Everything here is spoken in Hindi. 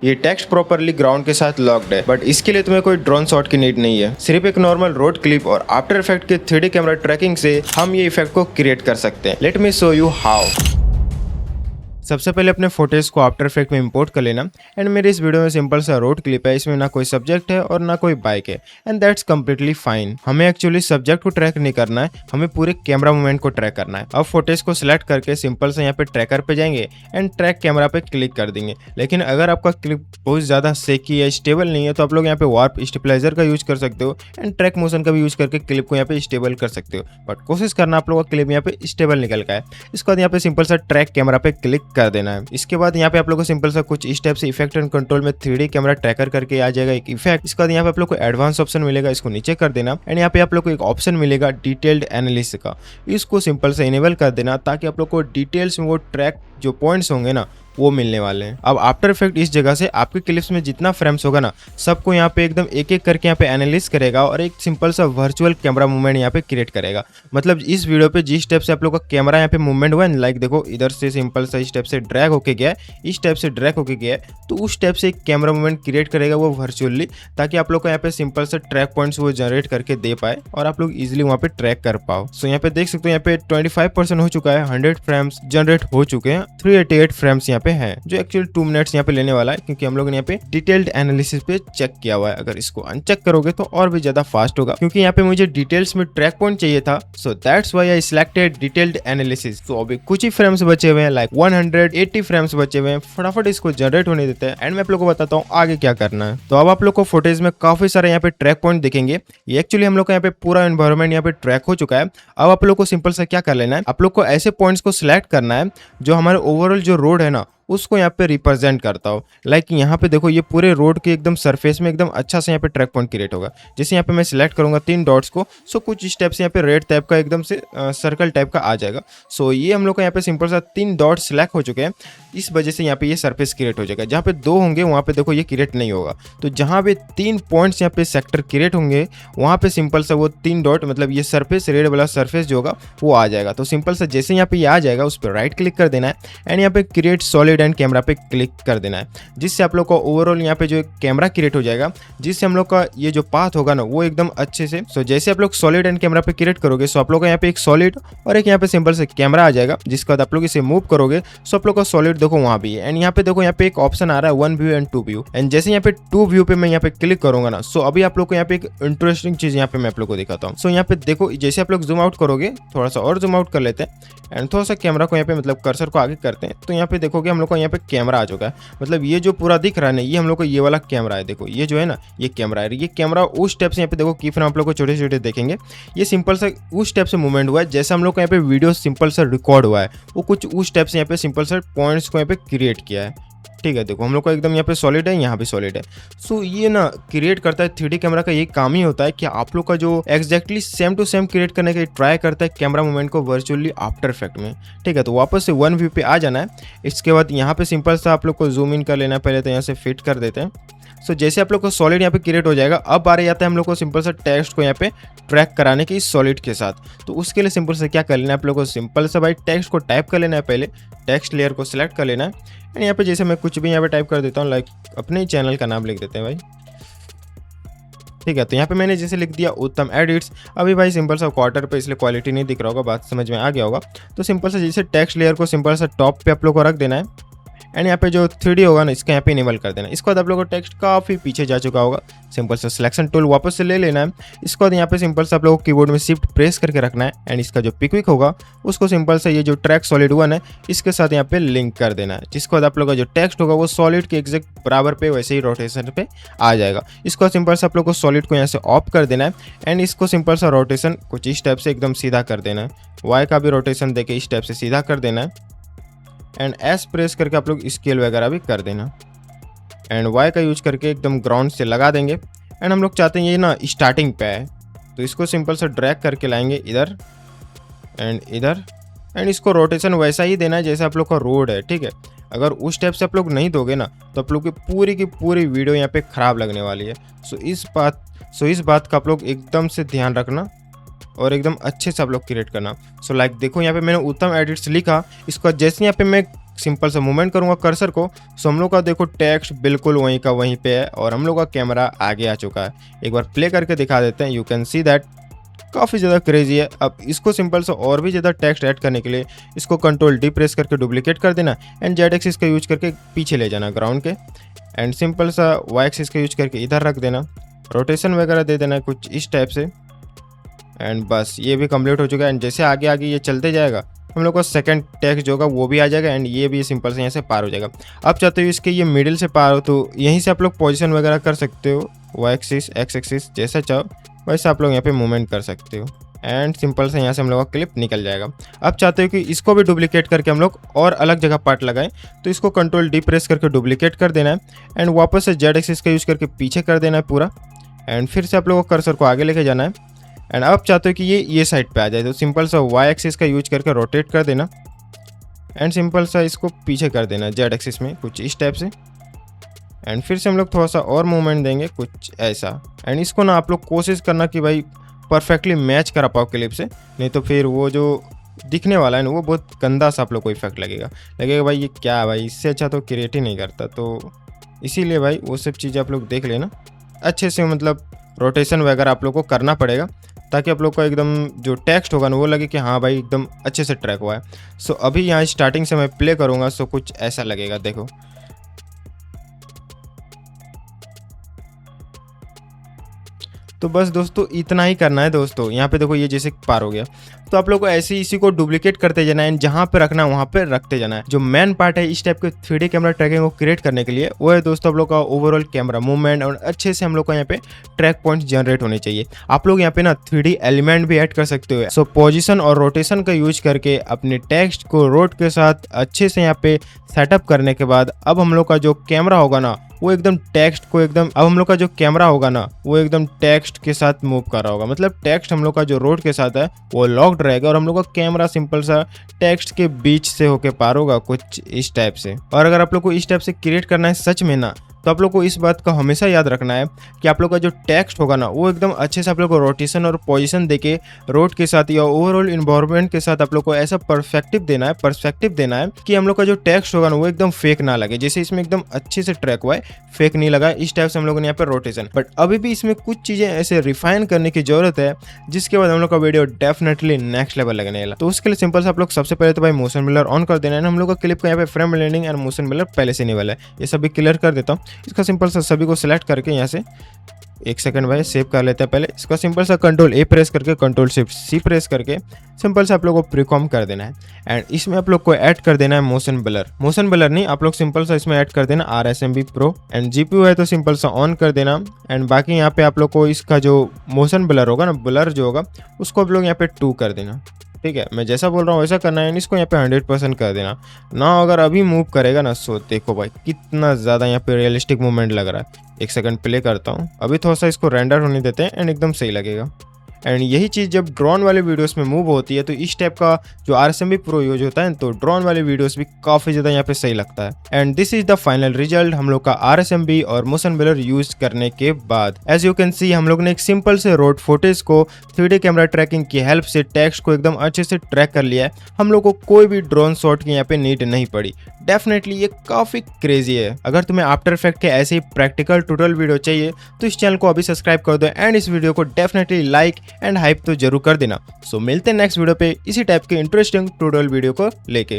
ये टेक्स्ट प्रॉपरली ग्राउंड के साथ लॉक्ड है, बट इसके लिए तुम्हें कोई ड्रोन शॉट की नीड नहीं है। सिर्फ एक नॉर्मल रोड क्लिप और आफ्टर इफेक्ट के 3D कैमरा ट्रैकिंग से हम ये इफेक्ट को क्रिएट कर सकते हैं। Let me show you how. सबसे पहले अपने फोटेज को आफ्टर इफेक्ट में इंपोर्ट कर लेना। एंड मेरे इस वीडियो में सिंपल सा रोड क्लिप है, इसमें ना कोई सब्जेक्ट है और ना कोई बाइक है, एंड दैट्स कम्प्लीटली फाइन। हमें एक्चुअली सब्जेक्ट को ट्रैक नहीं करना है, हमें पूरे कैमरा मूवमेंट को ट्रैक करना है। अब फोटेज को सिलेक्ट करके सिंपल से यहाँ पे ट्रैकर पे जाएंगे एंड ट्रैक कैमरा पे क्लिक कर देंगे। लेकिन अगर आपका क्लिप बहुत ज्यादा सेकी या स्टेबल नहीं है तो आप लोग यहाँ पे वार्प स्टेबलाइजर का यूज कर सकते हो एंड ट्रैक मोशन का भी यूज करके क्लिप को यहाँ पे स्टेबल कर सकते हो। बट कोशिश करना आप लोगों का क्लिप यहाँ पे स्टेबल निकल का है। इसके बाद यहाँ पे सिंपल सा ट्रैक कैमरा पे क्लिक कर देना है। इसके बाद यहाँ पे आप लोग को सिंपल सा कुछ इस टाइप से इफेक्ट एंड कंट्रोल में 3D कैमरा ट्रैकर करके आ जाएगा एक इफेक्ट। इसके बाद यहाँ पे आप लोग को एडवांस ऑप्शन मिलेगा, इसको नीचे कर देना। एंड यहाँ पे आप लोग को एक ऑप्शन मिलेगा डिटेल्ड एनालिसिस का, इसको सिंपल से इनेबल कर देना ताकि आप लोग को डिटेल्स में वो ट्रैक जो पॉइंट्स होंगे ना वो मिलने वाले हैं। अब आफ्टर इफेक्ट इस जगह से आपके क्लिप्स में जितना फ्रेम्स होगा ना सबको यहाँ पे एकदम एक एक करके यहाँ पे एनालिसिस करेगा और एक सिंपल सा वर्चुअल कैमरा मूवमेंट यहाँ पे क्रिएट करेगा। मतलब इस वीडियो पे जिस स्टेप से आप लोग का कैमरा यहाँ पे मूवमेंट हुआ है, लाइक देखो इधर से सिंपल सा स्टेप से ड्रैग होके गया है, इस स्टेप से ड्रैग होके गया है, तो उस स्टेप से एक कैमरा मूवमेंट क्रिएट करेगा वो वर्चुअली, ताकि आप लोग को यहाँ पे सिंपल से ट्रैक पॉइंट्स वो जनरेट करके दे पाए और आप लोग इजिली वहाँ पे ट्रैक कर पाओ। सो यहाँ पे देख सकते हो यहाँ पे 25% हो चुका है, 100 फ्रेम्स जनरेट हो चुके हैं, 388 फ्रेम्स यहाँ पे है, जो एक्चुअली 2 मिनट्स यहाँ पे लेने वाला है क्योंकि हम लोगों ने यहाँ पे डिटेल्ड एनालिसिस पे चेक किया हुआ है। अगर इसको अनचेक करोगे तो और भी ज्यादा फास्ट होगा क्योंकि यहाँ पे मुझे डिटेल्स में ट्रैक पॉइंट चाहिए था। So that's why I selected detailed analysis. तो अभी कुछ ही फ्रेम्स बचे हुए हैं, लाइक 180 फ्रेम्स बचे हुए हैं। फटाफट इसको जनरेट होने देते हैं एंड मैं आप लोग को बताता हूँ आगे क्या करना है। तो अब आप लोग को फुटेज में काफी सारे यहाँ पे ट्रैक पॉइंट दिखेंगे। ये एक्चुअली हम लोग का यहाँ पे पूरा एनवायरमेंट यहाँ पे ट्रैक हो चुका है। अब आप लोग को सिंपल सा क्या कर लेना है, आप लोग को ऐसे पॉइंट्स को सिलेक्ट करना है जो हमारे ओवरऑल जो रोड है ना उसको यहाँ पे रिप्रेजेंट करता हो। लाइक यहाँ पे देखो ये पूरे रोड के एकदम सरफेस में एकदम अच्छा से यहाँ पे ट्रैक पॉइंट क्रिएट होगा। जैसे यहाँ पे मैं सिलेक्ट करूंगा 3 डॉट्स को, सो कुछ स्टेप से यहाँ पे रेड टाइप का एकदम से सर्कल टाइप का आ जाएगा। सो ये हम लोग का यहाँ पे सिंपल सा 3 डॉट सिलेक्ट हो चुके हैं, इस वजह से यहाँ पे ये सरफेस क्रिएट हो जाएगा। जहाँ पे 2 होंगे वहाँ पे देखो ये क्रिएट नहीं होगा। तो जहाँ पे 3 पॉइंट्स यहाँ पे सेक्टर क्रिएट होंगे वहाँ पे सिंपल सा वो 3 डॉट मतलब ये सरफेस रेड वाला सरफेस जो होगा वो आ जाएगा। तो सिंपल सा जैसे यहाँ पे ये आ जाएगा उस पर राइट क्लिक कर देना है एंड यहाँ पे क्रिएट सॉलिड एंड कैमरा पे क्लिक कर देना है, जिससे आप लोग को ओवरऑल यहाँ पे जो एक कैमरा क्रिएट हो जाएगा, जिससे हम लोग का ये जो पाथ होगा ना वो एकदम अच्छे से। सो जैसे आप लोग सॉलिड एंड कैमरा पे क्रिएट करोगे सो आप लोग का यहाँ पे एक सॉलिड और एक यहाँ पे सिंपल से कैमरा आ जाएगा। जिसके बाद आप लोग इसे मूव करोगे सो आप लोग का सॉलिड देखो वहाँ भी है एंड यहाँ पे देखो यहाँ पे एक ऑप्शन आ रहा है 1 व्यू एंड 2 व्यू। एंड जैसे यहाँ पे 2 व्यू पे मैं यहाँ पे क्लिक करूंगा ना सो अभी आप लोग को यहाँ पे एक इंटरेस्टिंग चीज यहाँ पे मैं आप लोग को दिखाता हूँ। सो यहाँ पे देखो जैसे आप लोग जूम आउट करोगे, थोड़ा सा और जूम आउट कर लेते हैं एंड थोड़ा सा कैमरा को यहाँ पे मतलब कर्सर को आगे करते हैं, तो यहाँ पे देखोगे हम लोग का यहाँ पे कैमरा आ चुका है। मतलब ये जो पूरा दिख रहा है ना ये हम लोग को ये वाला कैमरा है। देखो ये जो है ना ये कैमरा है। ये कैमरा उस स्टेप से यहाँ पे देखो की फ्रेम आप लोग को छोटे छोटे देखेंगे, ये सिंपल सा उस स्टेप से मूवमेंट हुआ है। जैसे हम लोग को यहाँ पे वीडियो सिंपल सा रिकॉर्ड हुआ है वो कुछ उस स्टेप से यहाँ पे सिंपल सा पॉइंट्स को यहाँ पे क्रिएट किया है। ठीक है, देखो हम लोग को एकदम यहाँ पे सॉलिड है, यहाँ पे सॉलिड है। सो ये ना क्रिएट करता है 3D कैमरा का ये काम ही होता है कि आप लोग का जो exactly same to same create करने का ट्राई करता है कैमरा मूवमेंट को वर्चुअली आफ्टर इफेक्ट में। ठीक है, तो वापस से 1 व्यू पे आ जाना है। इसके बाद यहाँ पे सिंपल सा आप लोग को जूम इन कर लेना है। पहले तो यहाँ से फिट कर देते हैं। सो जैसे आप लोग को सॉलिड यहाँ पे क्रिएट हो जाएगा, अब बारे जाता है हम लोग को सिंपल सा टेक्स्ट को यहाँ पे ट्रैक कराने की सॉलिड के साथ। तो उसके लिए सिंपल से क्या कर लेना है आप लोग को, सिंपल सा भाई टेक्स्ट को टाइप कर लेना है। पहले टेक्स्ट लेयर को सिलेक्ट कर लेना है एंड यहाँ पे जैसे मैं कुछ भी यहाँ पे टाइप कर देता हूँ, लाइक अपने ही चैनल का नाम लिख देते हैं भाई। ठीक है, तो यहाँ पे मैंने जैसे लिख दिया उत्तम एडिट्स। अभी भाई सिंपल सा क्वार्टर पे इसलिए क्वालिटी नहीं दिख रहा होगा, बात समझ में आ गया होगा। तो सिंपल सा जैसे टेक्स्ट लेयर को सिंपल सा टॉप पे आप लोग को रख देना है एंड यहाँ पे जो 3D होगा ना इसका यहाँ पे इनेबल कर देना है। इसके बाद आप लोगों को टेक्स्ट काफ़ी पीछे जा चुका होगा, सिंपल सा सिलेक्शन टूल वापस से ले लेना है। इसके बाद यहाँ पे सिंपल सा आप लोगों को कीबोर्ड में शिफ्ट प्रेस करके रखना है एंड इसका जो पिक विक होगा उसको सिंपल सा ये जो ट्रैक सॉलिड 1 है इसके साथ यहाँ पे लिंक कर देना है। जिसके बाद आप लोगों का जो टेक्स्ट होगा वो सॉलिड के एग्जैक्ट बराबर पे वैसे ही रोटेशन पे आ जाएगा। इसको बाद सिंपल सा आप लोग को सॉलिड को यहाँ से ऑफ कर देना है एंड इसको सिंपल सा रोटेशन कुछ इस टाइप से एकदम सीधा कर देना है। वाई का भी रोटेशन देके इस टाइप से सीधा कर देना है एंड एस प्रेस करके आप लोग स्केल वगैरह भी कर देना एंड वाई का यूज करके एकदम ग्राउंड से लगा देंगे। एंड हम लोग चाहते हैं ये ना स्टार्टिंग पे है तो इसको सिंपल से ड्रैग करके लाएंगे इधर एंड इधर एंड इसको रोटेशन वैसा ही देना है जैसे आप लोग का रोड है। ठीक है, अगर उस टाइप से आप लोग नहीं दोगे ना तो आप लोग की पूरी वीडियो यहाँ पे ख़राब लगने वाली है। सो इस बात का आप लोग एकदम से ध्यान रखना और एकदम अच्छे से आप लोग क्रिएट करना। सो लाइक देखो यहाँ पे मैंने उत्तम एडिट्स लिखा, इसको जैसे यहाँ पे मैं सिंपल सा मूवमेंट करूंगा कर्सर को, सो हम लोग का देखो टेक्स्ट बिल्कुल वहीं का वहीं पे है और हम लोग का कैमरा आगे आ चुका है। एक बार प्ले करके दिखा देते हैं। यू कैन सी दैट काफ़ी ज़्यादा क्रेजी है। अब इसको सिंपल सा और भी ज़्यादा टेक्स्ट ऐड करने के लिए इसको कंट्रोल डी प्रेस करके डुप्लीकेट कर देना एंड जेड एक्सिस का यूज करके पीछे ले जाना ग्राउंड के, एंड सिंपल सा वाई एक्सिस का यूज करके इधर रख देना, रोटेशन वगैरह दे देना कुछ इस टाइप से, एंड बस ये भी कंप्लीट हो चुका है। एंड जैसे आगे आगे ये चलते जाएगा हम लोग को सेकंड टेक्स्ट जो होगा वो भी आ जाएगा एंड ये भी सिंपल से यहाँ से पार हो जाएगा। अब चाहते हो इसके ये मिडिल से पार हो तो यहीं से आप लोग पोजीशन वगैरह कर सकते हो, वाई एक्सिस एक्स एक्सिस जैसा चाहो वैसे आप लोग यहाँ पे मूवमेंट कर सकते हो एंड सिंपल से यहाँ से हम लोग का क्लिप निकल जाएगा। अब चाहते हो कि इसको भी डुप्लीकेट करके हम लोग और अलग जगह पार्ट लगाएं तो इसको कंट्रोल डी प्रेस करके डुप्लीकेट कर देना है एंड वापस से जेड एक्सिस का यूज करके पीछे कर देना है पूरा, एंड फिर से आप लोगों को कर्सर को आगे लेके जाना है। एंड अब चाहते हो कि ये साइड पे आ जाए तो सिंपल सा वाई एक्सिस का यूज करके रोटेट कर देना एंड सिंपल सा इसको पीछे कर देना जेड एक्सिस में कुछ इस टाइप से, एंड फिर से हम लोग थोड़ा सा और मूवमेंट देंगे कुछ ऐसा। एंड इसको ना आप लोग कोशिश करना कि भाई परफेक्टली मैच करा पाओ क्लिप से, नहीं तो फिर वो जो दिखने वाला है ना वो बहुत गंदा सा आप लोग को इफेक्ट लगेगा भाई ये क्या है भाई, इससे अच्छा तो क्रिएट ही नहीं करता। तो इसीलिए भाई वो सब चीज़ें आप लोग देख लेना अच्छे से, मतलब रोटेशन वगैरह आप लोग को करना पड़ेगा ताकि आप लोग का एकदम जो टेक्स्ट होगा ना वो लगे कि हाँ भाई एकदम अच्छे से ट्रैक हुआ है। सो अभी यहाँ स्टार्टिंग से मैं प्ले करूँगा सो कुछ ऐसा लगेगा, देखो। तो बस दोस्तों इतना ही करना है दोस्तों। यहाँ पे देखो ये जैसे पार हो गया तो आप लोग को ऐसे ही इसी को डुप्लीकेट करते जाना है, जहाँ पे रखना है वहाँ पे रखते जाना है। जो मेन पार्ट है इस टाइप के 3D कैमरा ट्रैकिंग को क्रिएट करने के लिए वो है दोस्तों आप लोग का ओवरऑल कैमरा मूवमेंट और अच्छे से हम लोग को यहाँ पे ट्रैक पॉइंट जनरेट होने चाहिए। आप लोग यहाँ पे ना 3D एलिमेंट भी ऐड कर सकते हो। सो पोजिशन और रोटेशन का यूज करके अपने टेक्स्ट को रोड के साथ अच्छे से यहाँ पे सेटअप करने के बाद अब हम लोग का जो कैमरा होगा ना वो एकदम टेक्स्ट को एकदम, अब हम लोग का जो कैमरा होगा ना वो एकदम टेक्स्ट के साथ मूव कर रहा होगा, मतलब टेक्स्ट हम लोग का जो रोड के साथ है वो लॉक्ड रहेगा और हम लोग का कैमरा सिंपल सा टेक्स्ट के बीच से होके पार होगा कुछ इस टाइप से। और अगर आप लोग को इस टाइप से क्रिएट करना है सच में ना तो आप लोग को इस बात का हमेशा याद रखना है कि आप लोग का जो टेक्स्ट होगा ना वो एकदम अच्छे से आप लोग को रोटेशन और पोजीशन देके रोड के साथ या ओवरऑल इन्वायरमेंट के साथ आप लोग को ऐसा पर्सपेक्टिव देना है कि हम लोग का जो टेक्स्ट होगा ना वो एकदम फेक ना लगे, जैसे इसमें एकदम अच्छे से ट्रैक हुआ है फेक नहीं लगा। इस टाइप से हम लोगों ने यहाँ पे रोटेशन, बट अभी भी इसमें कुछ चीजें ऐसे रिफाइन करने की जरूरत है जिसके बाद हम लोग का वीडियो डेफिनेटली नेक्स्ट लेवल लगने वाला। तो उसके लिए सिंपल से आप लोग सबसे पहले तो भाई मोशन ब्लर ऑन कर देना है। हम लोग का क्लिप का यहाँ पे frame blending and motion blur पहले से नहीं वाला है, ये सभी क्लियर कर देता हूँ। इसका सिंपल सा सभी को सिलेक्ट करके यहाँ से एक सेकंड भाई सेव कर लेते हैं। पहले इसका सिंपल सा कंट्रोल ए प्रेस करके कंट्रोल शिफ्ट सी प्रेस करके सिंपल से आप लोग को प्रीकॉम कर देना है एंड इसमें आप लोग को ऐड कर देना है मोशन ब्लर नहीं, आप लोग सिंपल सा इसमें ऐड कर देना RSMB प्रो एंड GPU है तो सिंपल सा ऑन कर देना। एंड बाकी यहाँ पे आप लोग को इसका जो मोशन ब्लर होगा ना, ब्लर जो होगा उसको आप लोग यहाँ पे 2 कर देना, ठीक है। मैं जैसा बोल रहा हूँ वैसा करना है, इसको यहाँ पे 100% कर देना ना। अगर अभी मूव करेगा ना सो देखो भाई कितना ज़्यादा यहाँ पे रियलिस्टिक मूवमेंट लग रहा है। एक सेकंड प्ले करता हूँ, अभी थोड़ा सा इसको रेंडर होने देते हैं एंड एकदम सही लगेगा। एंड यही चीज़ जब ड्रोन वाले वीडियोस में मूव होती है तो इस टाइप का जो RSMB प्रो यूज होता है तो ड्रोन वाले वीडियोस भी काफ़ी ज़्यादा यहाँ पे सही लगता है। And this is the final result हम लोग का RSMB और मोशन ब्लर यूज करने के बाद। एज यू कैन सी हम लोग ने एक सिंपल से रोड फुटेज को 3D कैमरा ट्रैकिंग की हेल्प से टेक्स्ट को एकदम अच्छे से ट्रैक कर लिया है। हम लोग को कोई भी ड्रोन शॉट की यहाँ पे नीड नहीं पड़ी। डेफिनेटली ये काफ़ी क्रेजी है। अगर तुम्हें आफ्टर इफेक्ट के ऐसे ही प्रैक्टिकल ट्यूटोरियल वीडियो चाहिए तो इस चैनल को अभी सब्सक्राइब कर दो एंड इस वीडियो को डेफिनेटली लाइक एंड हाइप तो जरूर कर देना। सो मिलते हैं नेक्स्ट वीडियो पे इसी टाइप के इंटरेस्टिंग ट्यूटोरियल वीडियो को लेके।